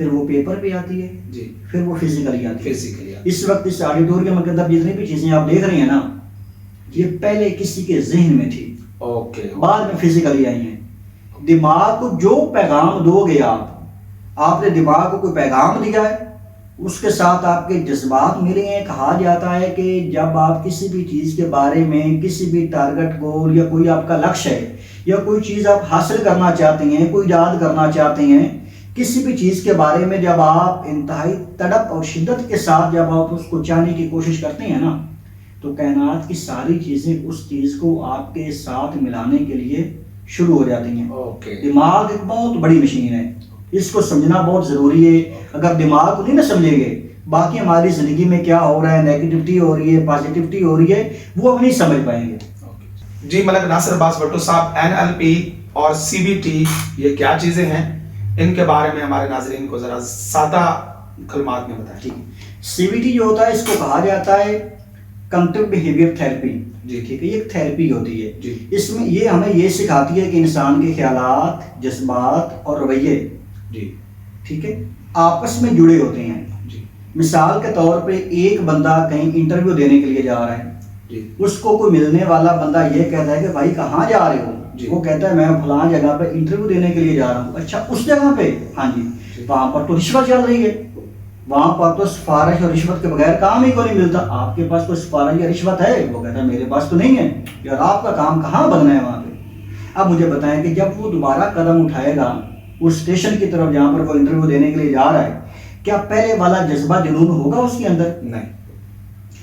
پھر وہ پیپر پہ آتی ہے جی پھر وہ فزیکلی آتی ہے. فزیکلی اس وقت اس آڈیٹوریم کے اندر جتنی بھی چیزیں آپ دیکھ رہے ہیں نا یہ پہلے کسی کے ذہن میں تھی اوکے بعد میں فزیکلی آئی ہیں. دماغ کو جو پیغام دو گے آپ نے دماغ کو کوئی پیغام دیا ہے اس کے ساتھ آپ کے جذبات ملے ہیں. کہا جاتا ہے کہ جب آپ کسی بھی چیز کے بارے میں کسی بھی ٹارگٹ گول یا کوئی آپ کا لکش ہے یا کوئی چیز آپ حاصل کرنا چاہتے ہیں کوئی ایجاد کرنا چاہتے ہیں کسی بھی چیز کے بارے میں جب آپ انتہائی تڑپ اور شدت کے ساتھ جب آپ اس کو چاہنے کی کوشش کرتے ہیں نا تو کائنات کی ساری چیزیں اس چیز کو آپ کے ساتھ ملانے کے لیے شروع ہو جاتی ہیں. دماغ ایک بہت بڑی مشین ہے اس کو سمجھنا بہت ضروری ہے. اگر دماغ کو نہیں نہ سمجھیں گے باقی ہماری زندگی میں کیا ہو رہا ہے نیگیٹیوٹی ہو رہی ہے پازیٹیوٹی ہو رہی ہے وہ ہم نہیں سمجھ پائیں گے. جی ملک ناصر عباس بھٹو صاحب NLP اور CBT یہ کیا چیزیں ہیں ان کے بارے میں ہمارے ناظرین کو ذرا سادہ کلمات میں بتائیں. CBT جو ہوتا ہے اس کو کہا جاتا ہے کنٹیکٹ بیہیویئر تھیراپی. جی ٹھیک ہے یہ ایک تھیراپی ہوتی ہے. جی اس میں یہ ہمیں یہ سکھاتی ہے کہ انسان کے خیالات جذبات اور رویے جی ٹھیک ہے آپس میں جڑے ہوتے ہیں. جی مثال کے طور پہ ایک بندہ کہیں انٹرویو دینے کے لیے جا رہا ہے جی اس کو کوئی ملنے والا بندہ یہ کہتا ہے کہ بھائی کہاں جا رہے ہو جی وہ کہتا ہے میں فلاں جگہ پہ انٹرویو دینے کے لیے جا رہا ہوں. اچھا اس جگہ پہ ہاں جی وہاں پر تو رشوت چل رہی ہے وہاں پر تو سفارش اور رشوت کے بغیر کام ہی کو نہیں ملتا. آپ کے پاس کوئی سفارش یا رشوت ہے وہ کہتا ہے میرے پاس تو نہیں ہے یار آپ کا کام کہاں بننا ہے وہاں پہ. اب مجھے بتائیں کہ جب وہ دوبارہ قدم اٹھائے گا اس اسٹیشن کی طرف جہاں پر وہ انٹرویو دینے کے لیے جا رہا ہے کیا پہلے والا جذبہ جنون ہوگا اس کے اندر؟ نہیں.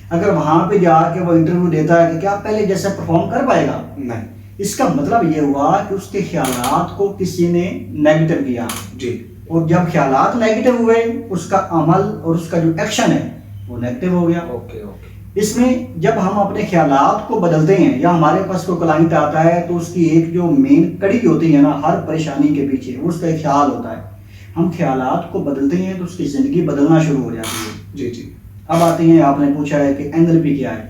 اگر وہاں پہ جا کے وہ انٹرویو دیتا ہے کہ کیا پہلے جیسا پرفارم کر پائے گا؟ نہیں. اس کا مطلب یہ ہوا کہ اس کے خیالات کو کسی نے نیگیٹو کیا. جی اور جب خیالات نیگیٹو ہوئے اس کا عمل اور اس کا جو ایکشن ہے وہ نیگیٹو ہو گیا. Okay okay. اس میں جب ہم اپنے خیالات کو بدلتے ہیں یا ہمارے پاس کوئی کلائنٹ آتا ہے تو اس کی ایک جو مین کڑی ہوتی ہے نا ہر پریشانی کے پیچھے وہ اس کا ایک خیال ہوتا ہے. ہم خیالات کو بدلتے ہیں تو اس کی زندگی بدلنا شروع ہو جاتی ہے. جی جی. اب آتے ہیں آپ نے پوچھا ہے کہ NLP کیا ہے.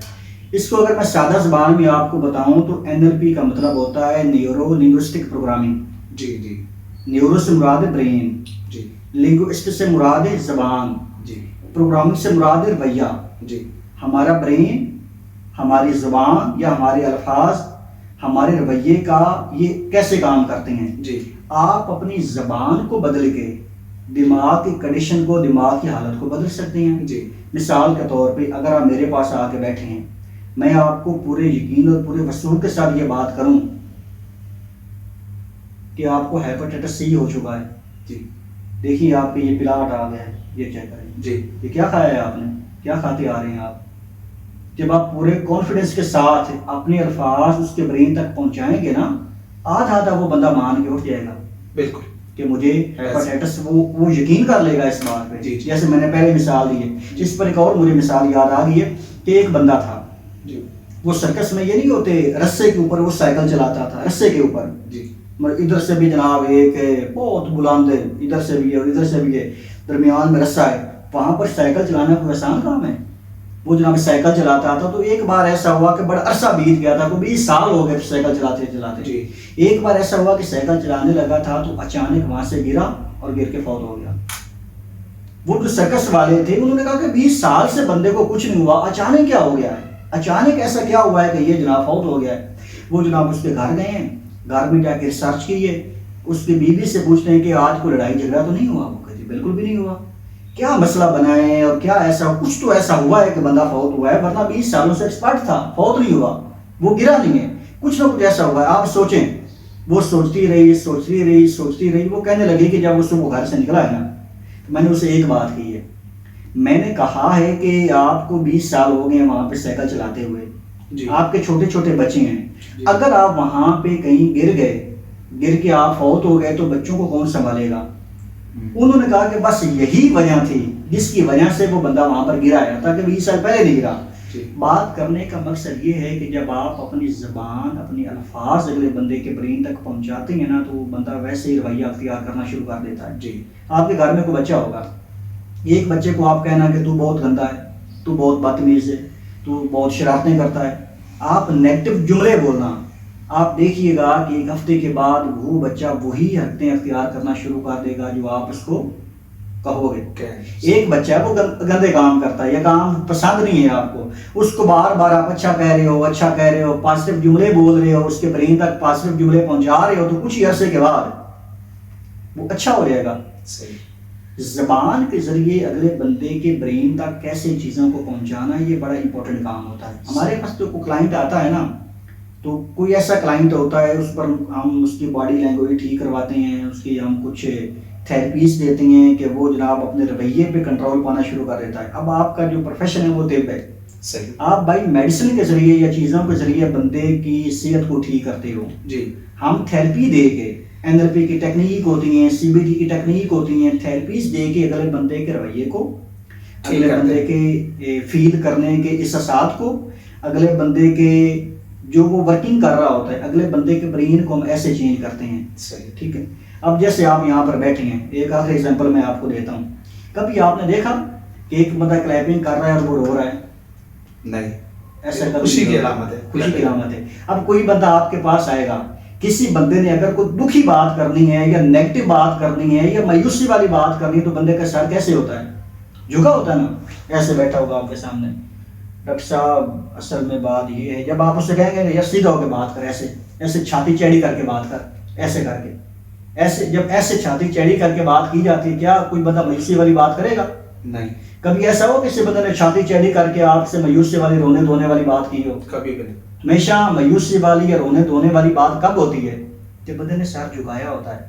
اس کو اگر میں سادہ زبان میں آپ کو بتاؤں تو NLP کا مطلب ہوتا ہے نیورو لنگوسٹک پروگرامنگ. جی جی. نیورو سے مراد برین جی. لنگوسٹ سے مراد ہے زبان جی. پروگرامنگ سے مراد ہے رویہ. جی. ہمارا برین ہماری زبان یا ہمارے الفاظ ہمارے رویے کا یہ کیسے کام کرتے ہیں. جی. آپ اپنی زبان کو بدل کے دماغ کی کنڈیشن کو دماغ کی حالت کو بدل سکتے ہیں. جی. مثال کے طور پہ اگر آپ میرے پاس آ کے بیٹھے ہیں میں آپ کو پورے یقین اور پورے وصول کے ساتھ یہ بات کروں کہ آپ کو ہیپاٹائٹس C ہو چکا ہے. جی. دیکھیے آپ کے یہ پلاٹ آ گیا ہے یہ چیک کریں. جی. یہ کیا کھایا ہے آپ نے کیا کھاتے آ رہے ہیں آپ. جب آپ پورے کانفیڈنس کے ساتھ اپنے الفاظ اس کے برین تک پہنچائیں گے نا آدھا وہ بندہ مان کے اٹھ جائے گا. بالکل. کہ مجھے ہیپاٹائٹس وہ یقین کر لے گا اس بات پہ. جی. جیسے میں نے پہلے مثال دی ہے اس پر ایک اور مجھے مثال یاد آ گئی ہے کہ ایک بندہ تھا جی. وہ سرکس میں یہ نہیں ہوتے رسے کے اوپر وہ سائیکل چلاتا تھا رسے کے اوپر. جی. ادھر سے بھی جناب ایک بہت بلند ہے ادھر سے بھی ہے اور ادھر سے بھی ہے درمیان میں رسہ ہے. وہاں پر سائیکل چلانا کوئی آسان کام ہے. وہ جناب سائیکل چلاتا تھا تو ایک بار ایسا ہوا کہ بڑا عرصہ بیت گیا تھا کوئی 20 سال ہو گئے سائیکل چلاتے چلاتے. جی. ایک بار ایسا ہوا کہ سائیکل چلانے لگا تھا تو اچانک وہاں سے گرا اور گر کے فوت ہو گیا. وہ جو سرکس والے تھے انہوں نے کہا کہ 20 سال سے بندے کو کچھ نہیں ہوا اچانک کیا ہو گیا ہے اچانک ایسا کیا ہوا ہے کہ یہ جناب فوت ہو گیا ہے. وہ جناب اس کے گھر گئے ہیں گھر میں جا کے ریسرچ کی ہے اس کی بیوی سے پوچھتے ہیں کہ آج کوئی لڑائی جھگڑا تو نہیں ہوا. وہ کہتی بالکل بھی نہیں ہوا. کیا مسئلہ بنا ہے اور کیا ایسا کچھ تو ایسا ہوا ہے کہ بندہ فوت ہوا ہے ورنہ 20 سالوں سے ایکسپرٹ تھا فوت نہیں ہوا وہ گرا نہیں ہے کچھ نہ کچھ ایسا ہوا ہے. آپ سوچیں. وہ سوچتی رہی وہ کہنے لگی کہ جب اس وہ گھر سے نکلا ہے نا میں نے اسے ایک بات کی ہے میں نے کہا ہے کہ آپ کو 20 سال ہو گئے وہاں پہ سائیکل چلاتے ہوئے. جی. آپ کے چھوٹے چھوٹے بچے ہیں. جی. اگر آپ وہاں پہ کہیں گر کے آپ فوت ہو گئے تو بچوں کو کون سنبھالے گا. انہوں نے کہا کہ بس یہی وجہ تھی جس کی وجہ سے وہ بندہ وہاں پر گرا ہے تاکہ 20 سال پہلے نہیں گرا. بات کرنے کا مقصد یہ ہے کہ جب آپ اپنی زبان اپنی الفاظ اگلے بندے کے برین تک پہنچاتے ہیں نا تو وہ بندہ ویسے ہی رویہ اختیار کرنا شروع کر دیتا ہے. جی. آپ کے گھر میں کوئی بچہ ہوگا ایک بچے کو آپ کہنا کہ تو بہت گندا ہے تو بہت بدتمیز ہے تو بہت شرارتیں کرتا ہے آپ نیگیٹو جملے بولنا آپ دیکھیے گا کہ ایک ہفتے کے بعد وہ بچہ وہی حرکتیں اختیار کرنا شروع کر دے گا جو آپ اس کو کہو گے ایک بچہ ہے وہ گندے کام کرتا ہے یا کام پسند نہیں ہے آپ کو، اس کو بار بار آپ اچھا کہہ رہے ہو پازیٹیو جملے بول رہے ہو، اس کے برین تک پازیٹیو جملے پہنچا رہے ہو، تو کچھ ہی عرصے کے بعد وہ اچھا ہو جائے گا۔ زبان کے ذریعے اگلے بندے کے برین تک کیسے چیزوں کو پہنچانا، یہ بڑا امپورٹنٹ کام ہوتا ہے۔ ہمارے پاس تو کوئی کلائنٹ آتا ہے نا، تو کوئی ایسا کلائنٹ ہوتا ہے، اس پر ہم اس کی باڈی لینگویج ٹھیک کرواتے ہیں، اس کی ہم کچھ تھیراپیز دیتے ہیں کہ وہ جناب اپنے رویے پہ کنٹرول پانا شروع کر دیتا ہے۔ اب آپ کا جو پروفیشن ہے وہ طب ہے، آپ بھائی میڈیسن کے ذریعے یا چیزوں کے ذریعے بندے کی صحت کو ٹھیک کرتے ہو۔ ہم تھیراپی دے کے، این ایل پی کی ٹیکنیک ہوتی ہیں، سی بی ٹی کی ٹیکنیک ہوتی ہیں، تھیراپیز دے کے اگلے بندے کے رویے کو، اگلے بندے کے فیل کرنے کے احساسات کو، اگلے بندے کے جو وہ ورکنگ کر رہا ہوتا ہے، اگلے بندے کے برین کو ہم ایسے چینج کرتے ہیں۔ ٹھیک ہے، اب جیسے آپ یہاں پر بیٹھے ہیں، ایک آخری ایگزامپل میں آپ کو دیتا ہوں۔ کبھی آپ نے دیکھا کہ ایک بندہ کلیپنگ کر رہا ہے اور وہ رو رہا ہے؟ نہیں، ایسا خوشی کی علامت ہے، خوشی کی علامت ہے۔ اب کوئی بندہ آپ کے پاس آئے گا، کسی بندے نے اگر کوئی دکھی بات کرنی ہے یا نیگیٹو بات کرنی ہے یا مایوسی والی بات کرنی ہے، تو بندے کا سر کیسے ہوتا ہے؟ جھکا ہوتا ہے نا، ایسے بیٹھا ہوگا آپ کے سامنے۔ ڈاکٹر صاحب اصل میں بات یہ ہے، جب آپ اس سے کہیں گے یا سیدھا ہو کے بات کر، ایسے ایسے چھاتی چیڑی کر کے بات کر، ایسے کر کے، ایسے جب ایسے چھاتی چیڑی کر کے بات کی جاتی ہے، کیا کوئی بندہ مایوسی والی بات کرے گا؟ نہیں۔ کبھی ایسا ہو کسی بندے نے چھاتی چیڑی کر کے آپ سے مایوسی والی رونے دھونے والی بات کی ہو؟ کبھی بھی نہیں۔ ہمیشہ مایوسی والی یا رونے دھونے والی بات کب ہوتی ہے؟ جب بندے نے سر جھکایا ہوتا ہے۔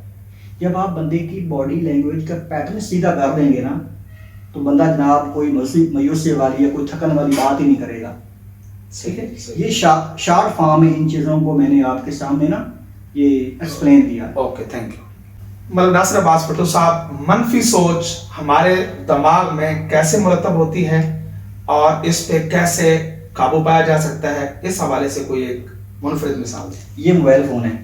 جب آپ بندے کی باڈی لینگویج کا پیٹرن سیدھا کر دیں گے نا، تو بندہ جناب کوئی مایوسی والی یا کوئی تھکن والی بات ہی نہیں کرے گا۔ ٹھیک ہے، یہ شارٹ فارم میں ان چیزوں کو میں نے آپ کے سامنے نا یہ ایکسپلین کیا۔ Okay, thank you. مولانا ناصر عباس بھٹو صاحب، منفی سوچ ہمارے دماغ میں کیسے مرتب ہوتی ہے اور اس پہ کیسے قابو پایا جا سکتا ہے، اس حوالے سے کوئی ایک منفرد مثال؟ یہ موبائل فون ہے،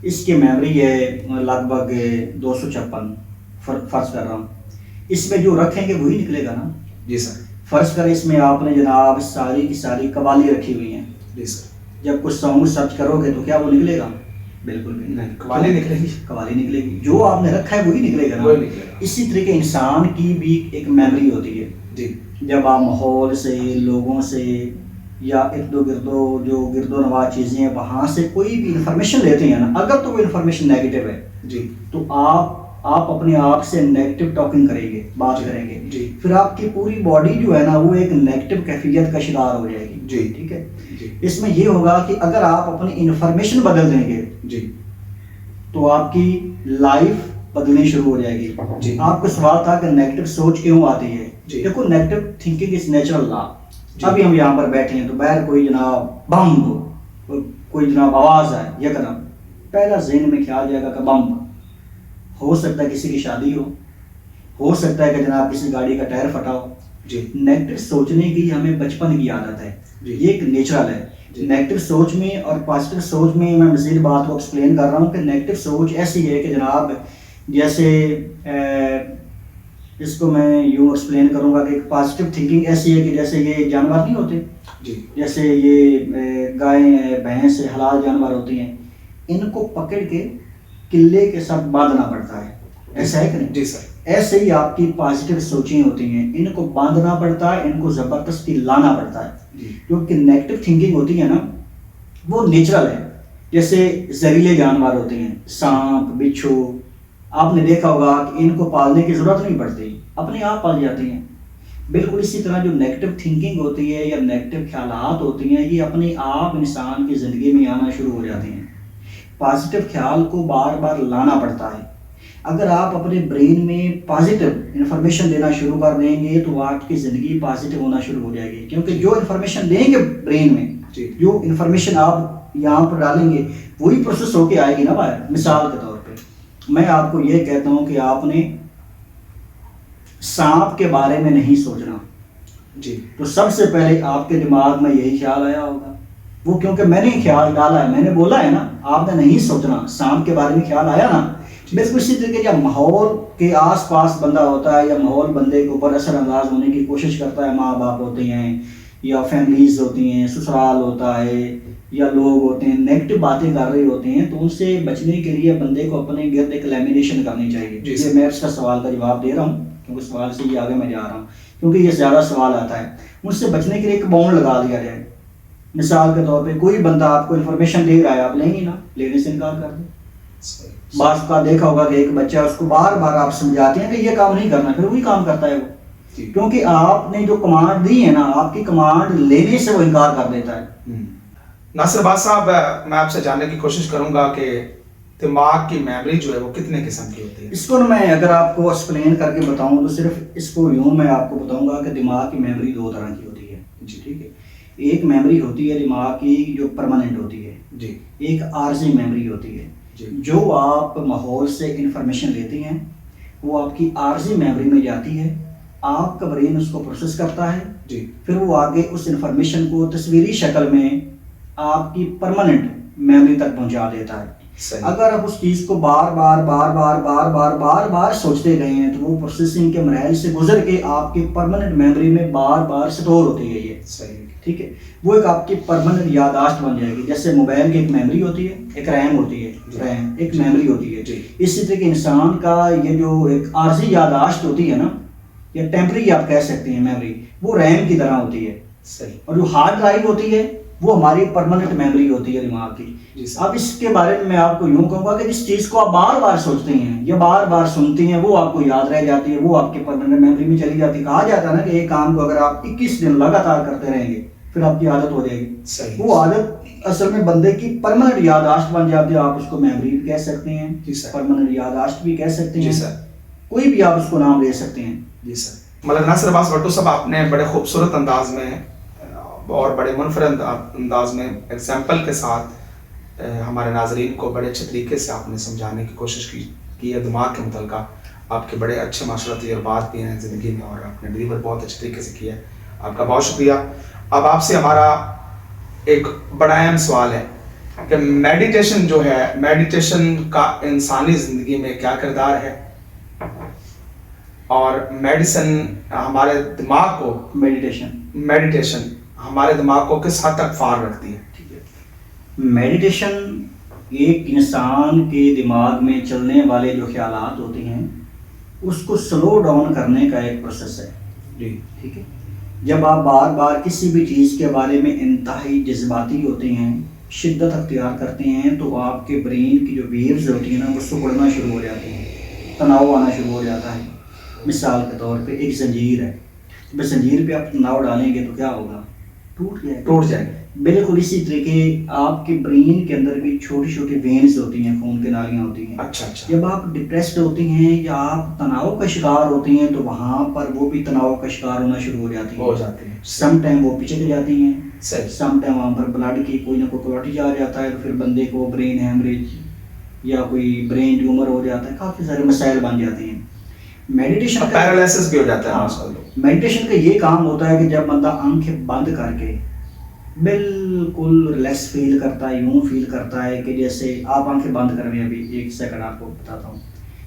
اس کی میموری ہے لگ بھگ 256، فرض کر رہا ہوں۔ اس میں جو رکھیں گے وہی نکلے گا نا؟ جی سر۔ فرض کریں اس میں آپ نے جناب ساری کی ساری قوالی رکھی ہوئی ہیں۔ جی سر۔ جب کچھ سانگ سرچ کرو گے تو کیا وہ نکلے گا؟ بالکل بھی نہیں، قوالی نکلے گی، قوالی نکلے گی۔ جو آپ نے رکھا ہے وہی نکلے گا نا؟ وہی نکلے گا۔ اسی طریقے انسان کی بھی ایک میموری ہوتی ہے۔ جی۔ جب آپ ماحول سے، لوگوں سے یا ارد و گرد و نواح چیزیں ہیں وہاں سے کوئی بھی انفارمیشن لیتے ہیں نا، اگر تو وہ انفارمیشن نیگیٹو ہے جی، تو آپ اپنے آپ سے نیگیٹو ٹاکنگ کریں گے، بات کریں گے جی، پھر آپ کی پوری باڈی جو ہے نا وہ ایک نیگیٹو کیفیت کا شکار ہو جائے گی۔ جی، ٹھیک ہے جی۔ اس میں یہ ہوگا کہ اگر آپ اپنی انفارمیشن بدل دیں گے جی، تو آپ کی لائف بدلنی شروع ہو جائے گی۔ جی۔ آپ کو سوال تھا کہ نیگیٹو سوچ کیوں آتی ہے؟ جی۔ دیکھو، نیگیٹو تھنکنگ از نیچرل لا۔ جی۔ ابھی ہم یہاں پر بیٹھے ہیں تو باہر کوئی جناب بم ہو، کوئی جناب آواز آئے یکدم، پہلا ذہن میں خیال جائے گا کہ بم۔ ہو سکتا ہے کسی کی شادی ہو سکتا ہے کہ جناب کسی گاڑی کا ٹائر پھٹا ہو۔ جی۔ نیگیٹو سوچنے کی ہمیں بچپن کی عادت ہے، یہ ایک نیچرل ہے۔ نیگیٹو سوچ میں اور پازیٹیو سوچ میں میں مزید بات کو ایکسپلین کر رہا ہوں کہ نیگیٹو سوچ ایسی ہے کہ جناب جیسے اس کو میں یوں ایکسپلین کروں گا کہ ایک پازیٹیو تھنکنگ ایسی ہے کہ جیسے یہ جانور نہیں ہوتے، جی، جیسے یہ گائیں بھینس حلال جانور ہوتی ہیں، ان کو پکڑ کے قلعے کے ساتھ باندھنا پڑتا ہے، ایسا ہے کہ نہیں؟ جی سر۔ ایسے ایسے ہی آپ کی پازیٹیو سوچیں ہوتی ہیں، ان کو باندھنا پڑتا ہے، ان کو زبردستی لانا پڑتا ہے، کیونکہ نیگیٹو تھنکنگ ہوتی ہے نا وہ نیچرل ہے۔ جیسے زہریلے جانور ہوتے ہیں، سانپ، بچھو، آپ نے دیکھا ہوگا کہ ان کو پالنے کی ضرورت نہیں پڑتی، اپنے آپ پال جاتی ہیں۔ بالکل اسی طرح جو نیگیٹو تھنکنگ ہوتی ہے یا نیگیٹو خیالات ہوتی ہیں، یہ اپنے آپ انسان کی زندگی میں آنا شروع ہو جاتے ہیں۔ پازیٹیو خیال کو بار بار لانا پڑتا ہے۔ اگر آپ اپنے برین میں پازیٹیو انفارمیشن دینا شروع کر دیں گے تو آپ کی زندگی پازیٹیو ہونا شروع ہو جائے گی، کیونکہ جو انفارمیشن دیں گے برین میں، جو انفارمیشن آپ یہاں پر ڈالیں گے وہی پروسیس ہو کے آئے گی نا باہر۔ مثال کے طور پہ میں آپ کو یہ کہتا ہوں کہ آپ نے سانپ کے بارے میں نہیں سوچنا، جی، تو سب سے پہلے آپ کے دماغ میں یہی خیال آیا ہوگا، وہ کیونکہ میں نے خیال ڈالا ہے، میں نے بولا ہے نا، آپ نے نہیں سوچنا، سانپ کے بارے میں خیال آیا نا۔ بالکل اسی طریقے جب ماحول کے آس پاس بندہ ہوتا ہے یا ماحول بندے کے اوپر اثر انداز ہونے کی کوشش کرتا ہے، ماں باپ ہوتے ہیں یا فیملیز ہوتی ہیں، سسرال ہوتا ہے یا لوگ ہوتے ہیں نیگیٹو باتیں کر رہے ہوتے ہیں، تو ان سے بچنے کے لیے بندے کو اپنے گرد ایک لیمینیشن کرنی چاہیے. یہ میں اس کا سوال کا جواب دے رہا ہوں کیونکہ سوال سے یہ آگے میں جا رہا ہوں، کیونکہ یہ زیادہ سوال آتا ہے. ان سے بچنے کے لیے ایک باؤنڈ لگا دیا جائے. مثال کے طور پہ کوئی بندہ آپ کو انفارمیشن دے رہا ہے، آپ لیں گے نا، لینے سے انکار کر دیں. بعض کا دیکھا ہوگا کہ ایک بچہ اس کو بار بار آپ سمجھاتے ہیں کہ یہ کام نہیں کرنا، پھر وہی کام کرتا ہے وہ، کیونکہ آپ نے جو کمانڈ دی ہے نا، آپ کی کمانڈ لینے سے وہ انکار کر دیتا ہے. ناصر باز صاحب، میں آپ سے جاننے کی کوشش کروں گا کہ دماغ کی میموری جو ہے وہ کتنے قسم کی ہوتی ہے؟ اس کو میں اگر آپ کو ایکسپلین کر کے بتاؤں تو صرف اس کو یوں میں آپ کو بتاؤں گا کہ دماغ کی میموری دو طرح کی ہوتی ہے. جی ٹھیک ہے. ایک میموری ہوتی ہے دماغ کی جو پرماننٹ ہوتی ہے. جی. ایک عارضی میموری ہوتی ہے. جو آپ ماحول سے انفارمیشن لیتے ہیں وہ آپ کی عارضی میموری میں جاتی ہے، آپ کا برین اس کو پروسیس کرتا ہے. جی. پھر وہ آگے اس انفارمیشن کو تصویری شکل میں آپ کی پرماننٹ میموری تک پہنچا دیتا ہے. اگر آپ اس چیز کو بار بار بار بار بار بار بار بار سوچتے گئے ہیں تو وہ پروسیسنگ کے مراحل سے گزر کے آپ کی پرماننٹ میموری میں بار بار سٹور ہوتی گئی ہے. صحیح. ٹھیک ہے. وہ ایک آپ کی پرماننٹ یادداشت بن جائے گی. جیسے موبائل کی ایک میموری ہوتی ہے، ایک ریم ہوتی ہے، ریم ایک میموری ہوتی ہے. اسی طرح کے انسان کا یہ جو ایک عارضی یادداشت ہوتی ہے نا، یا ٹیمپرری آپ کہہ سکتے ہیں میموری، وہ ریم کی طرح ہوتی ہے. صحیح. اور جو ہارڈ ڈرائیو ہوتی ہے وہ ہماری پرماننٹ میموری ہوتی ہے دماغ کی. اب اس کے بارے میں آپ کو یوں کہوں گا کہ جس چیز کو آپ بار بار سوچتے ہیں یا بار بار سنتے ہیں وہ آپ کو یاد رہ جاتی ہے، وہ آپ کے پرماننٹ میموری میں چلی جاتی ہے. کہا جاتا ہے نا کہ ایک کام کو اگر آپ 21 دن لگاتار کرتے رہیں گے پھر آپ کی عادت ہو جائے گی. وہ عادت اصل میں بندے کی پرماننٹ یادداشت بن جاتی ہے. آپ اس کو میموری بھی کہہ سکتے ہیں، پرماننٹ یادداشت بھی کہہ سکتے ہیں، کوئی بھی آپ اس کو نام دے سکتے ہیں. جی سر. مولانا ناصر باز بھٹو صاحب، آپ نے بڑے خوبصورت انداز میں اور بڑے منفرد انداز میں ایگزامپل کے ساتھ ہمارے ناظرین کو بڑے اچھے طریقے سے آپ نے سمجھانے کی کوشش کی ہے. دماغ کے متعلقہ آپ کے بڑے اچھے معاشرتی تجربات بھی ہیں زندگی میں، اور آپ نے ڈلیور بہت اچھے طریقے سے کیا ہے. آپ کا بہت شکریہ. اب آپ سے ہمارا ایک بڑا اہم سوال ہے کہ میڈیٹیشن جو ہے، میڈیٹیشن کا انسانی زندگی میں کیا کردار ہے، اور میڈیسن ہمارے دماغ کو، میڈیٹیشن ہمارے دماغ کو کس حد تک فعال رکھتی ہے؟ میڈیٹیشن ایک انسان کے دماغ میں چلنے والے جو خیالات ہوتے ہیں اس کو سلو ڈاؤن کرنے کا ایک پروسیس ہے. جی ٹھیک ہے. جب آپ بار بار کسی بھی چیز کے بارے میں انتہائی جذباتی ہوتے ہیں، شدت اختیار کرتے ہیں، تو آپ کے برین کی جو ویوز ہوتی ہیں نا وہ سکڑنا شروع ہو جاتی ہیں، تناؤ آنا شروع ہو جاتا ہے. مثال کے طور پہ ایک زنجیر ہے، جب زنجیر پہ آپ تناؤ ڈالیں گے تو کیا ہوگا؟ ٹوٹ جائے گا. بالکل اسی طریقے آپ کے برین کے اندر بھی چھوٹی چھوٹی وینز ہوتی ہیں، خون کی نالیاں ہوتی ہیں. اچھا. جب آپ ڈپریسڈ ہوتے ہیں یا آپ تناؤ کا شکار ہوتے ہیں تو وہاں پر وہ بھی تناؤ کا شکار ہونا شروع ہو جاتی ہیں. سم ٹائم وہ پچک جاتی ہیں، سم ٹائم وہاں پر بلڈ کی کوئی نہ کوئی کلاٹی آ جاتا ہے، تو پھر بندے کو برین ہیمریج یا کوئی برین ٹیومر ہو جاتا ہے، کافی سارے مسائل بن جاتے ہیں. میڈیٹیشن پیرالائسس بھی ہو جاتا ہے. میڈیٹیشن کا یہ کام ہوتا ہے کہ جب بندہ آنکھیں بند کر کے بالکل ریلیکس فیل کرتا ہے، یوں فیل کرتا ہے کہ جیسے آپ آنکھیں بند کریں. ابھی ایک سیکنڈ آپ کو بتاتا ہوں.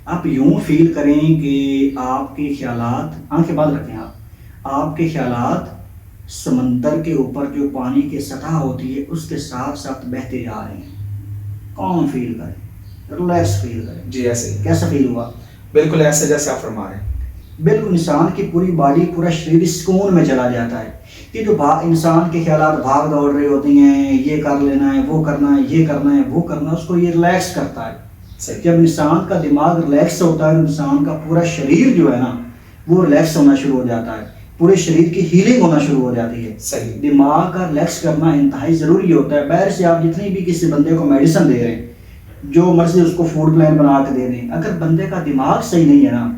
آپ یوں فیل کریں کہ آپ کے خیالات، آنکھیں بند رکھیں آپ کے خیالات سمندر کے اوپر جو پانی کی سطح ہوتی ہے اس کے ساتھ ساتھ بہتے جا رہے ہیں. کام فیل کریں، ریلیکس فیل کریں. جی ایسے کیسا فیل ہوا؟ بالکل ایسے جیسے آپ فرما رہے ہیں. بالکل انسان کی پوری باڈی، پورا شریر سکون میں چلا جاتا ہے. کہ جو انسان کے خیالات بھاگ دوڑ رہے ہوتے ہیں، یہ کر لینا ہے، وہ کرنا ہے، یہ کرنا ہے، وہ کرنا ہے، اس کو یہ ریلیکس کرتا ہے. جب انسان کا دماغ ریلیکس ہوتا ہے، انسان کا پورا شریر جو ہے نا وہ ریلیکس ہونا شروع ہو جاتا ہے، پورے شریر کی ہیلنگ ہونا شروع ہو جاتی ہے. صحیح. دماغ کا ریلیکس کرنا انتہائی ضروری ہوتا ہے. باہر سے آپ جتنی بھی کسی بندے کو میڈیسن دے رہے ہیں، جو مرضی اس کو فوڈ پلان بنا کے دے دیں، اگر بندے کا دماغ صحیح نہیں ہے نا،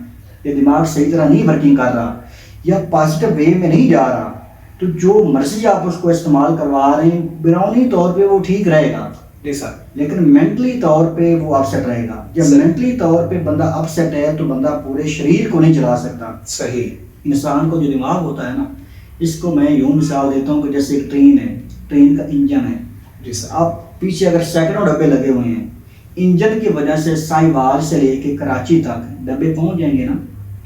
یا دماغ صحیح طرح نہیں ورکنگ کر رہا یا پازیٹیو وے میں نہیں جا رہا، تو جو مرضی آپ اس کو استعمال کروا رہے ہیں بیرونی طور پہ وہ ٹھیک رہے گا. جی سر. لیکن مینٹلی طور پہ وہ اپسیٹ رہے گا. جب مینٹلی طور پہ بندہ اپسیٹ ہے تو بندہ پورے شریر کو نہیں چلا سکتا. صحیح. انسان کو جو دماغ ہوتا ہے نا، اس کو میں یوں مثال دیتا ہوں کہ جیسے ایک ٹرین ہے، ٹرین کا انجن ہے. جی سر. آپ پیچھے اگر سینکڑوں ڈبے لگے ہوئے ہیں، انجن کی وجہ سے ساہیوال سے لے کے کراچی تک ڈبے پہنچ جائیں گے نا،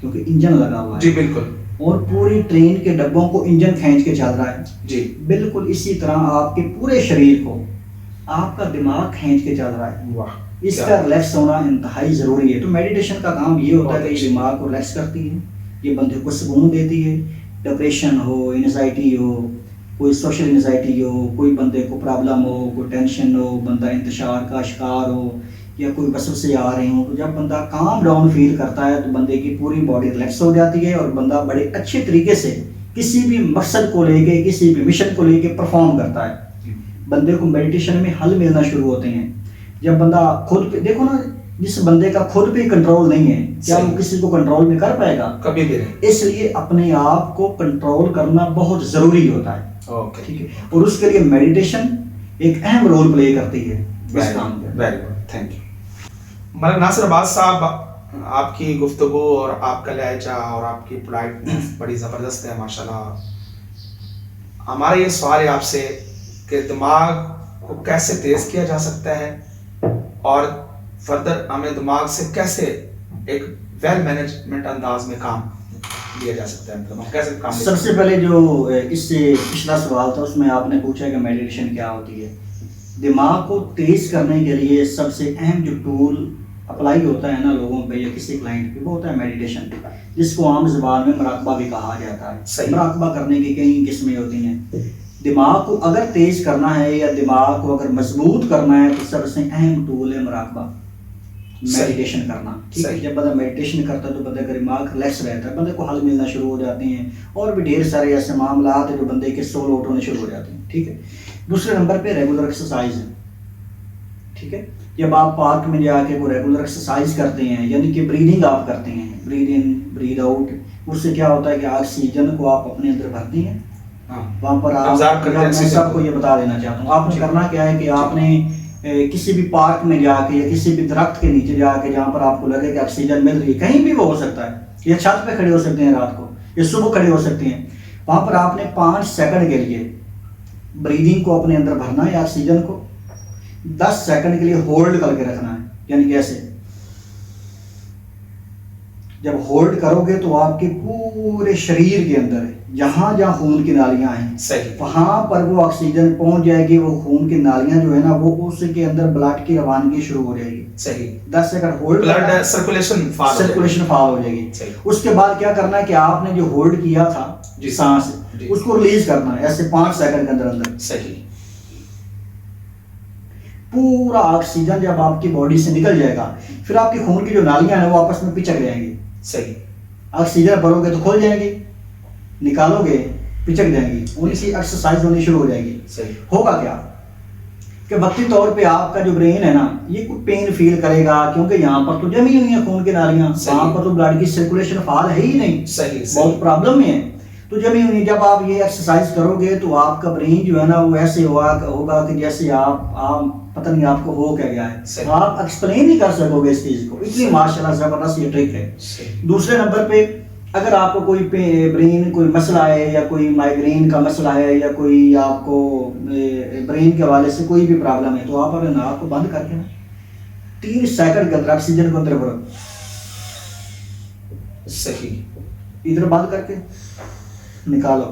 کیونکہ انجن لگا ہوا ہے. جی بالکل. اور پوری ٹرین کے ڈبوں کو انجن کھینچ کے چل رہا ہے، جی بالکل اسی طرح آپ کے پورے شریر کو آپ کا دماغ کھینچ کے چل رہا ہے. واہ اس کا ریلیکس ہونا انتہائی ضروری ہے. تو میڈیٹیشن کا کام یہ ہوتا ہے کہ یہ دماغ کو ریلیکس کرتی ہے، یہ بندے کو سکون دیتی ہے. ڈپریشن ہو، انزائٹی ہو، کوئی سوشل انزائٹی ہو، کوئی بندے کو پرابلم ہو، کوئی ٹینشن ہو، بندہ انتشار کا شکار ہو یا کوئی وسوسے آ رہے ہوں، تو جب بندہ کام ڈاؤن فیل کرتا ہے تو بندے کی پوری باڈی ریلیکس ہو جاتی ہے اور بندہ بڑے اچھے طریقے سے کسی بھی مقصد کو لے کے، کسی بھی مشن کو لے کے پرفارم کرتا ہے. بندے کو میڈیٹیشن میں حل ملنا شروع ہوتے ہیں. جب بندہ خود پہ دیکھو نا، جس بندے کا خود پہ کنٹرول نہیں ہے کیا وہ کسی کو کنٹرول میں کر پائے گا؟ کبھی بھی نہیں. اس لیے اپنے آپ کو کنٹرول کرنا بہت ضروری ہوتا ہے. ٹھیک ہے، اور اس کے لیے میڈیٹیشن ایک اہم رول پلے کرتی ہے اس کام میں. Very good, thank you. Malik Nasir Abbas Sahib, آپ کی گفتگو اور آپ کا لہجہ اور آپ کی پولائٹنس بڑی زبردست ہے ماشاءاللہ. ہمارا یہ سوال ہے آپ سے کہ دماغ کو کیسے تیز کیا جا سکتا ہے اور فردر ہمیں دماغ سے کیسے ایک ویل مینجمنٹ انداز میں کام لیا جا سکتا ہے، مطلب کیسے کام لیا؟ سب سے پہلے جو اس سے پچھلا سوال تھا اس میں آپ نے پوچھا کہ میڈیٹیشن کیا ہوتی ہے. دماغ کو تیز کرنے کے لیے سب سے اہم جو ٹول اپلائی ہوتا ہے نا لوگوں پہ یا کسی کلائنٹ پہ، وہ ہوتا ہے میڈیٹیشن، جس کو عام زبان میں مراقبہ بھی کہا جاتا ہے. مراقبہ کرنے کی کئی قسمیں ہوتی ہیں. دماغ کو اگر تیز کرنا ہے یا دماغ کو اگر مضبوط کرنا ہے تو سب سے اہم ٹول ہے مراقبہ، میڈیٹیشن کرنا. ٹھیک ہے، جب بندہ میڈیٹیشن کرتا ہے تو بندے کا دماغ ریلیکس رہتا ہے، بندے کو حل ملنا شروع ہو جاتے ہیں اور بھی ڈھیر سارے ایسے معاملات ہیں جو بندے کے سول آؤٹ ہونے شروع ہو جاتے ہیں. ٹھیک ہے. دوسرے نمبر پہ ریگولر ایکسرسائز ہے. ٹھیک ہے، جب آپ پارک میں جا کے وہ ریگولر ایکسرسائز کرتے ہیں، یعنی کہ بریدنگ آپ کرتے ہیں، برید ان برید آؤٹ، اس سے کیا ہوتا ہے کہ آکسیجن کو آپ اپنے اندر بھرتے ہیں. وہاں پر آپ، میں سب کو یہ بتا دینا چاہتا ہوں، آپ نے کرنا کیا ہے کہ آپ نے کسی بھی پارک میں جا کے یا کسی بھی درخت کے نیچے جا کے جہاں پر آپ کو لگے کہ آکسیجن مل رہی ہے، کہیں بھی وہ ہو سکتا ہے، یا چھت پہ کھڑے ہو سکتے ہیں رات کو یا صبح کھڑے ہو سکتے ہیں، وہاں پر آپ نے 5 سیکنڈ کے لیے بریدنگ کو اپنے اندر بھرنا ہے، آکسیجن کو 10 سیکنڈ کے لیے ہولڈ کر کے رکھنا ہے. یعنی کیسے؟ جب ہولڈ کرو گے تو آپ کے پورے شریر کے اندر جہاں جہاں خون کی نالیاں ہیں وہاں پر وہ آکسیجن پہنچ جائے گی. وہ خون کی نالیاں جو ہے نا وہ اس کے اندر بلڈ کی روانگی شروع ہو جائے گی. صحیح. 10 سیکنڈ ہولڈ، بلڈ سرکولیشن فعال ہو جائے گی. اس کے بعد کیا کرنا ہے کہ آپ نے جو ہولڈ کیا تھا سانس، اس کو ریلیز کرنا ہے ایسے 5 سیکنڈ کے اندر. صحیح. پورا آکسیجن جب آپ کی باڈی سے نکل جائے گا پھر آپ کی خون کی جو نالیاں ہیں وہ آپس میں پچک جائیں گی. صحیح. آکسیجن بھرو گے تو کھل جائیں گی، نکالو گے پچک جائیں گی. ان کی ایکسرسائز ہونی شروع ہو جائے گی. صحیح. ہوگا کیا کہ وقتی طور پہ آپ کا جو برین ہے نا یہ کوئی پین فیل کرے گا، کیونکہ یہاں پر تو جمی ہوئی ہیں خون کی نالیاں، وہاں پر تو بلڈ کی سرکولیشن فعال ہے ہی نہیں. صحیح. بہت پرابلم ہے تو جمی ہوئی. جب آپ یہ ایکسرسائز کرو گے تو آپ کا برین جو ہے نا وہ ایسے ہوگا کہ جیسے آپ پتہ نہیں آپ کو ہو کیا گیا ہے، آپ ایکسپلین نہیں کر سکو گے اس چیز کو. اتنی ماشاءاللہ زبردست یہ ٹرک ہے. دوسرے نمبر پہ اگر آپ کو کوئی برین کوئی مسئلہ ہے یا کوئی مائگرین کا مسئلہ ہے یا کوئی آپ کو برین کے حوالے سے کوئی بھی پرابلم ہے تو آپ اپنے ناک کو بند کر کے نا 3 سیکنڈ کے اندر آکسیجن کو اندر بھرو. صحیح. ادھر بند کر کے نکالو.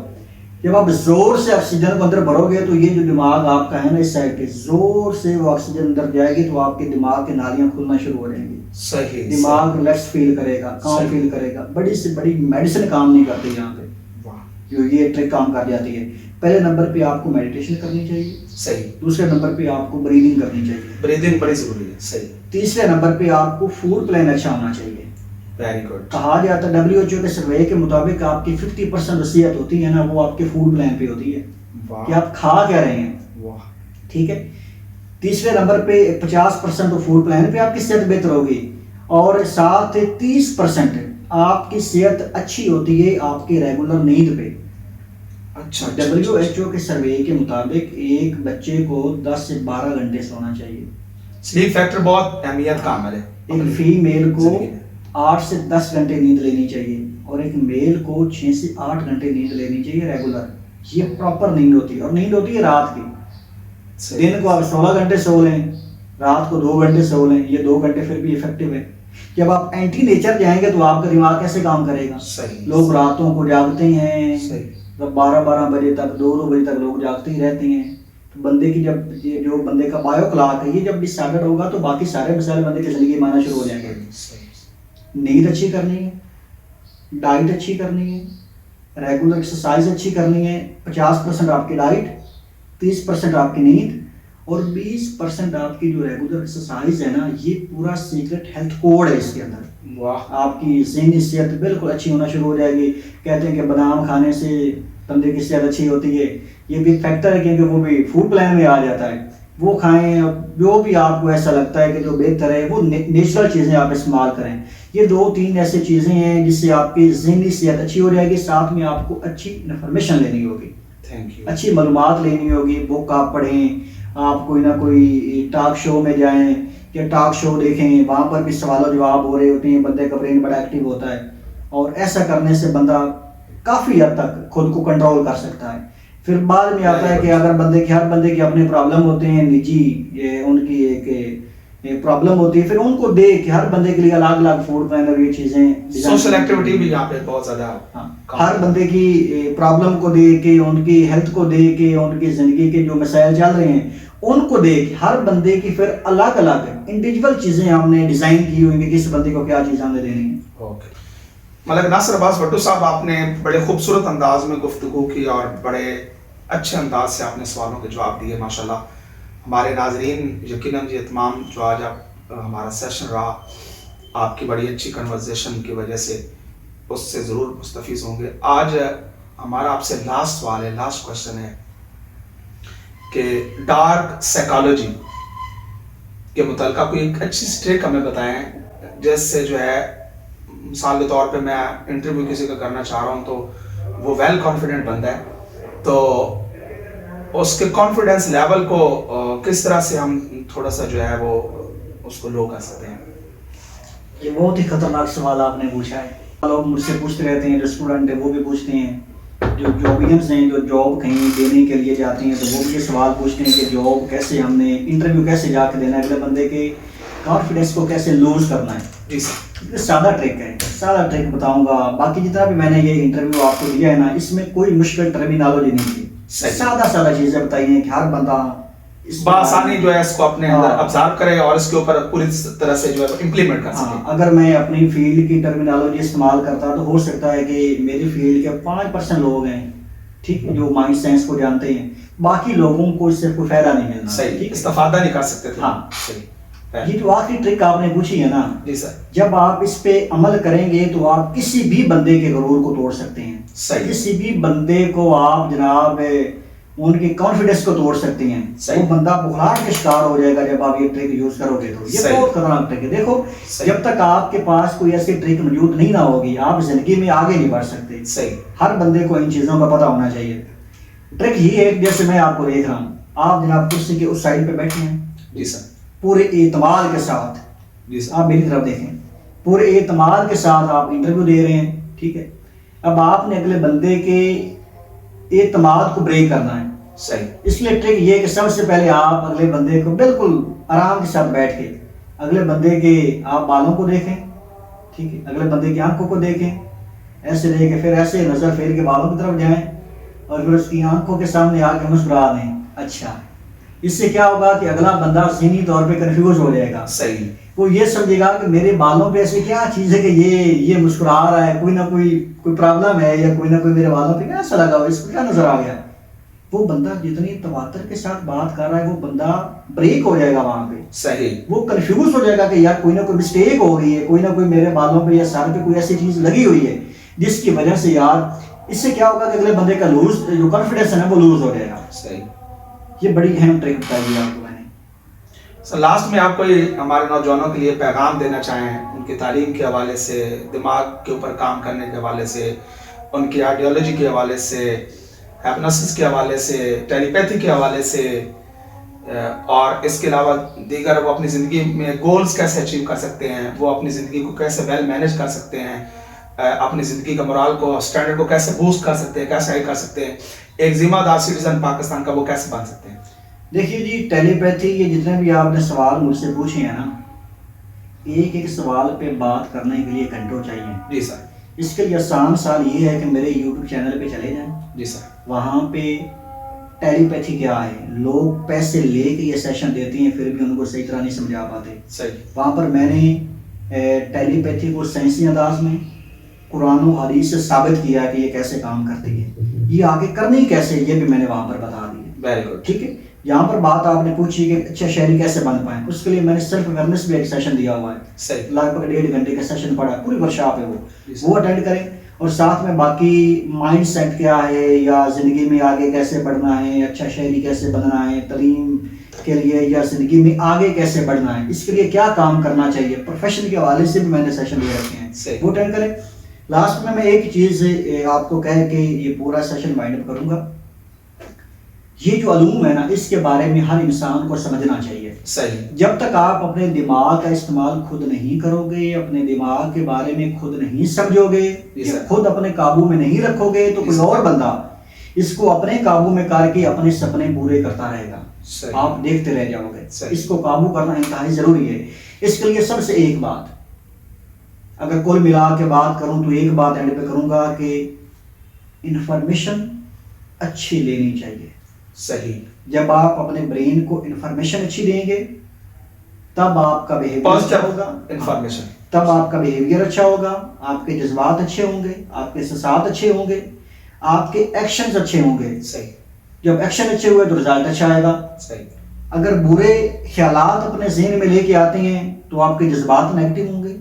جب آپ زور سے آکسیجن کو اندر بھرو گے تو یہ جو دماغ آپ کا ہے نا اس سائڈ پہ زور سے وہ آکسیجن اندر جائے گی تو آپ کے دماغ کے نالیاں کھلنا شروع ہو جائیں گی. صحیح. دماغ ریلیکس فیل کرے گا، کام فیل کرے گا. بڑی سے بڑی میڈیسن کام نہیں کرتی یہاں پہ، جو یہ ٹرک کام کر جاتی ہے. پہلے نمبر پہ آپ کو میڈیٹیشن کرنی چاہیے. صحیح. دوسرے نمبر پہ آپ کو بریدنگ کرنی چاہیے. بریدنگ بڑی ضروری ہے. صحیح. تیسرے نمبر پہ آپ کو فوڈ پلان اچھا ہونا چاہیے. Very good. کہا جاتا ہے WHO کے سروے کے مطابق آپ کی 50% وصیت ہوتی ہے نا وہ آپ کے فوڈ پلان پہ ہوتی ہے کہ آپ کھا کیا رہے ہیں. ٹھیک ہے. تیسرے نمبر پہ 50% تو فوڈ پلان پہ آپ کی صحت بہتر ہوگی اور ساتھ 30% آپ کی صحت اچھی ہوتی ہے آپ کی ریگولر نیند پہ. اچھا. WHO کے سروے کے مطابق ایک بچے کو 10 سے 12 گھنٹے سونا چاہیے. سلیپ فیکٹر بہت اہمیت کا عمل ہے. ایک فیمیل کو 8 سے 10 گھنٹے نیند لینی چاہیے اور ایک میل کو 6 سے 8 گھنٹے نیند لینی چاہیے ریگولر. یہ پراپر نیند ہوتی ہے اور نیند ہوتی ہے رات کی. دن کو آپ 16 گھنٹے سو لیں، رات کو 2 گھنٹے سو لیں، یہ 2 گھنٹے پھر بھی افیکٹو ہے. جب آپ اینٹی نیچر جائیں گے تو آپ کا دماغ کیسے کام کرے گا؟ صحیح. لوگ راتوں کو جاگتے ہیں، صحیح. 12 بجے تک 2 بجے تک لوگ جاگتے ہی رہتے ہیں. تو بندے کی جب جو بندے کا بایو کلاک ہے یہ جب ڈسآرڈر ہوگا تو باقی سارے مسائل بندے کی زندگی میں آنا شروع ہو جائیں گے. نیند اچھی کرنی ہے، ڈائٹ اچھی کرنی ہے، ریگولر ایکسرسائز اچھی کرنی ہے. 50% آپ کی ڈائٹ، 30% آپ کی نیند اور 20% آپ کی جو ریگولر ایکسرسائز ہے نا، یہ پورا سیکرٹ ہیلتھ کوڈ ہے. اس کے اندر آپ کی ذہنی صحت بالکل اچھی ہونا شروع ہو جائے گی. کہتے ہیں کہ بادام کھانے سے بندے کی صحت اچھی ہوتی ہے، یہ بھی ایک فیکٹر ہے کیونکہ وہ بھی فوڈ پلان میں آ جاتا ہے. وہ کھائیں، جو بھی آپ کو ایسا لگتا ہے کہ جو بہتر ہے وہ نیچرل چیزیں آپ استعمال کریں. یہ 2-3 ایسے چیزیں ہیں جس سے آپ کی ذہنی صحت اچھی ہو جائے گی. ساتھ میں آپ کو اچھی انفارمیشن لینی ہوگی، اچھی معلومات لینی ہوگی. بک آپ پڑھیں، آپ کوئی نہ کوئی ٹاک شو میں جائیں یا ٹاک شو دیکھیں، وہاں پر بھی سوال و جواب ہو رہے ہوتے ہیں، بندے کا برین بڑا ایکٹیو ہوتا ہے. اور ایسا کرنے سے بندہ کافی حد تک خود کو کنٹرول کر سکتا ہے. پھر بعد میں آتا ہے کہ اگر بندے کی ہر بندے کے اپنے پرابلم ہوتے ہیں، نجی ان کی ایک پرابلم ہوتی ہے، پھر ان کو دیکھ کے ہر بندے کے لیے الگ الگ فوڈ پلان اور یہ چیزیں سوشل ایکٹیویٹی بھی یہاں پہ بہت زیادہ. ہر بندے کی پرابلم کو دیکھ کے، ان کی ہیلتھ کو دیکھ کے، ان کی زندگی کے جو مسائل چل رہے ہیں ان کو دیکھ ہر بندے کی پھر الگ الگ انڈیویجول چیزیں ہم نے ڈیزائن کی ہوئی کہ کس بندے کو کیا چیز ہم نے دینی ہے. ملک ناصر عباس بھٹو صاحب، آپ نے بڑے خوبصورت انداز میں گفتگو کی اور بڑے اچھے انداز سے آپ نے سوالوں کے جواب دیے ماشاءاللہ. ہمارے ناظرین یقیناً یہ تمام جو آج ہمارا سیشن رہا آپ کی بڑی اچھی کنورزیشن کی وجہ سے اس سے ضرور مستفیض ہوں گے. آج ہمارا آپ سے لاسٹ سوال ہے، لاسٹ کوشچن ہے کہ ڈارک سائیکالوجی کے متعلقہ کوئی ایک اچھی ٹرک ہمیں بتائیں جس سے جو ہے مثال کے طور پہ میں انٹرویو کسی کا کرنا چاہ رہا ہوں تو وہ ویل کانفیڈنٹ بندہ ہے، تو اس کے کانفیڈنس لیول کو کس طرح سے ہم تھوڑا سا جو ہے وہ اس کو لو کر سکتے ہیں. یہ بہت ہی خطرناک سوال آپ نے پوچھا ہے. لوگ مجھ سے پوچھتے رہتے ہیں، جو اسٹوڈنٹ ہیں وہ بھی پوچھتے ہیں، جو جابینس ہیں جو جاب کہیں دینے کے لیے جاتے ہیں تو وہ بھی یہ سوال پوچھتے ہیں کہ جاب کیسے ہم نے انٹرویو کیسے جا کے دینا ہے، اگلے بندے کے کانفیڈنس کو کیسے لوز کرنا ہے. جی سر. یہ سادہ ٹرک ہے، سادہ ٹرک بتاؤں گا. باقی جتنا بھی میں نے یہ انٹرویو آپ کو دیا ہے نا، اس میں کوئی مشکل ٹرمینالوجی نہیں تھی، سادہ چیزیں بتائی ہیں کہ ہر بندہ بآسانی جو ہے اس کو اپنے اندر ابزارو کرے اور اس کے اوپر پوری طرح سے جو ہے امپلیمنٹ کر سکے. اگر میں اپنی فیلڈ کی ٹرمینالوجی استعمال کرتا تو ہو سکتا ہے کہ میری فیلڈ کے 5% لوگ ہیں ٹھیک جو مائنڈ سائنس کو جانتے ہیں، باقی لوگوں کو اس سے کوئی فائدہ نہیں ملنا. صحیح، استفادہ نہیں کر سکتے تھے. ہاں صحیح. یہ جو آخری ٹرک آپ نے پوچھی ہے نا، جی سر، جب آپ اس پہ عمل کریں گے تو آپ کسی بھی بندے کے غرور کو توڑ سکتے ہیں. صحیح. کسی بھی بندے کو آپ جناب ان کی کانفیڈنس کو توڑ سکتے ہیں. وہ بندہ بخلاہٹ کا شکار ہو جائے گا جب آپ یہ ٹرک یوز کرو گے. تو یہ بہت خطرناک ٹرک ہے. دیکھو جب تک آپ کے پاس کوئی ایسی ٹرک موجود نہیں نہ ہوگی آپ زندگی میں آگے نہیں بڑھ سکتے. صحیح. ہر بندے کو ان چیزوں کا پتہ ہونا چاہیے. ٹرک یہ ہے جیسے میں آپ کو دیکھ رہا ہوں، آپ جناب کرسی کے اس سائڈ پہ بیٹھے ہیں. جی سر. پورے اعتماد کے ساتھ. جی سر. آپ میری طرف دیکھیں، پورے اعتماد کے ساتھ آپ انٹرویو دے رہے ہیں ٹھیک ہے. اب آپ نے اگلے بندے کے اعتماد کو بریک کرنا ہے. صحیح. اس لیے ٹرک یہ کہ سب سے پہلے آپ اگلے بندے کو بالکل آرام کے ساتھ بیٹھ کے اگلے بندے کے آپ بالوں کو دیکھیں ٹھیک ہے، اگلے بندے کی آنکھوں کو دیکھیں، ایسے دیکھ کے پھر ایسے نظر پھیر کے بالوں کی طرف جائیں اور پھر اس کی آنکھوں کے سامنے آ کے مسکرا دیں. اچھا، اس سے کیا ہوگا کہ اگلا بندہ ذہنی طور پہ کنفیوز ہو جائے گا. صحیح. وہ یہ سمجھے گا کہ میرے بالوں پہ ایسی کیا چیز ہے کہ یہ مسکرا رہا ہے، کوئی نہ کوئی پرابلم ہے یا کوئی نہ کوئی میرے بالوں پہ کیا ایسا لگا ہوا، اس کو کیا نظر آ گیا. وہ بندہ جتنی تواتر کے ساتھ بات کر رہا ہے وہ بندہ بریک ہو جائے گا وہاں پہ. صحیح. وہ کنفیوز ہو جائے گا کہ یار کوئی نہ کوئی مسٹیک ہو گئی ہے، کوئی نہ کوئی میرے بالوں پہ یا سر پہ کوئی ایسی چیز لگی ہوئی ہے جس کی وجہ سے یار اس سے کیا ہوگا کہ اگلے بندے کا لوز جو کانفیڈنس ہے نا وہ لوز ہو جائے گا. صحیح. یہ بڑی اہم ٹرک بتائی آپ کو میں نے. سر لاسٹ میں آپ کو ہمارے نوجوانوں کے لیے پیغام دینا چاہیں ان کی تعلیم کے حوالے سے، دماغ کے اوپر کام کرنے کے حوالے سے، ان کی آئیڈیالوجی کے حوالے سے، ہیپنوسس کے حوالے سے، ٹیلی پیتھی کے حوالے سے، اور اس کے علاوہ دیگر وہ اپنی زندگی میں گولز کیسے اچیو کر سکتے ہیں، وہ اپنی زندگی کو کیسے ویل مینیج کر سکتے ہیں، اپنی زندگی کا مورال کو اسٹینڈرڈ کو کیسے بوسٹ کر سکتے ہیں، کیسے ہائی کر سکتے ہیں، ایک ذمہ دار سٹیزن پاکستان کا وہ کیسے بن سکتے ہیں. دیکھیے جی ٹیلی پیتھی یہ جتنے بھی آپ نے سوال مجھ سے پوچھے ہیں نا، ایک ایک سوال پہ بات کرنے کے لیے گھنٹوں چاہیے. جی سر. اس کے لیے آسان سال یہ ہے کہ میرے یوٹیوب چینل پہ چلے جائیں. جی سر. وہاں پہ ٹیلی پیتھی کیا ہے، لوگ پیسے لے کے یہ سیشن دیتے ہیں پھر بھی ان کو صحیح طرح نہیں سمجھا پاتے. صحیح. وہاں پر میں نے ٹیلی پیتھی کو سائنسی انداز میں قرآن و حدیث سے ثابت کیا کہ یہ کیسے کام کرتی ہے، یہ آگے کرنی کیسے یہ بھی میں نے وہاں پر بتا دی. Very good. ٹھیک ہے. یہاں پر بات آپ نے پوچھی کہ اچھا شہری کیسے بن پائیں، اس کے لیے میں نے سیلف اویئرنیس بھی ایک سیشن دیا ہوا ہے. صحیح. لگ بھگ 1.5 گھنٹے کا سیشن پڑا، پوری ورکشاپ ہے وہ اٹینڈ کریں. اور ساتھ میں باقی مائنڈ سیٹ کیا ہے یا زندگی میں آگے کیسے بڑھنا ہے، اچھا شہری کیسے بننا ہے تعلیم کے لیے یا زندگی میں آگے کیسے بڑھنا ہے، اس کے لیے کیا کام کرنا چاہیے، پروفیشن کے حوالے سے بھی میں نے سیشن دے رکھے ہیں، وہ اٹینڈ کریں. لاسٹ میں ایک چیز آپ کو کہہ کے یہ پورا سیشن وائنڈ اپ کروں گا. یہ جو علوم ہے نا، اس کے بارے میں ہر انسان کو سمجھنا چاہیے. صحیح. جب تک آپ اپنے دماغ کا استعمال خود نہیں کرو گے، اپنے دماغ کے بارے میں خود نہیں سمجھو گے، خود اپنے قابو میں نہیں رکھو گے تو کوئی اور بندہ اس کو اپنے قابو میں کر کے اپنے سپنے پورے کرتا رہے گا. آپ دیکھتے رہ جاؤ گے. اس کو قابو کرنا انتہائی ضروری ہے. اس کے لیے سب سے ایک بات، اگر کل ملا کے بات کروں تو ایک بات اینڈ پہ کروں گا کہ انفارمیشن اچھی لینی چاہیے. صحیح. جب آپ اپنے برین کو انفارمیشن اچھی دیں گے تب آپ کا بیہیویئر اچھا ہوگا. انفارمیشن تب آپ کا بیہیویئر اچھا ہوگا، آپ کے جذبات اچھے ہوں گے، آپ کے احساسات اچھے ہوں گے، آپ کے ایکشنز اچھے ہوں گے. صحیح. جب ایکشن اچھے ہوئے تو رزلٹ اچھا آئے گا. صحیح. اگر برے خیالات اپنے ذہن میں لے کے آتے ہیں تو آپ کے جذبات نیگیٹو ہوں گے،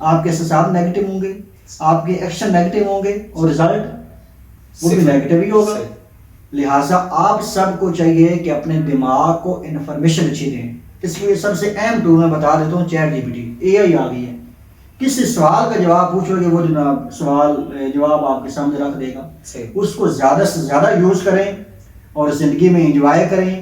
آپ کے احساسات نیگیٹو ہوں گے، آپ کے ایکشن نیگیٹو ہوں گے اور رزلٹ وہ بھی نیگیٹو ہی ہوگا. لہٰذا آپ سب کو چاہیے کہ اپنے دماغ کو انفارمیشن اچھی دیں. اس لیے سب سے اہم ٹول میں بتا دیتا ہوں، chat G P T A آئی آ گئی ہے. کسی سوال کا جواب پوچھو گے وہ جناب سوال جواب آپ کے سامنے رکھ دے گا. اس کو زیادہ سے زیادہ یوز کریں اور زندگی میں انجوائے کریں،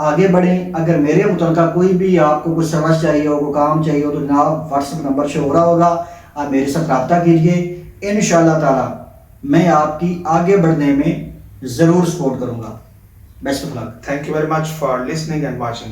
آگے بڑھیں. اگر میرے متعلقہ کوئی بھی آپ کو کچھ سمجھ چاہیے ہو، کوئی کام چاہیے ہو تو جناب واٹس ایپ نمبر شو ہو رہا ہوگا، آپ میرے ساتھ رابطہ کیجیے. انشاءاللہ تعالی میں آپ کی آگے بڑھنے میں ضرور سپورٹ کروں گا. Best of luck. Thank you very much for listening and watching.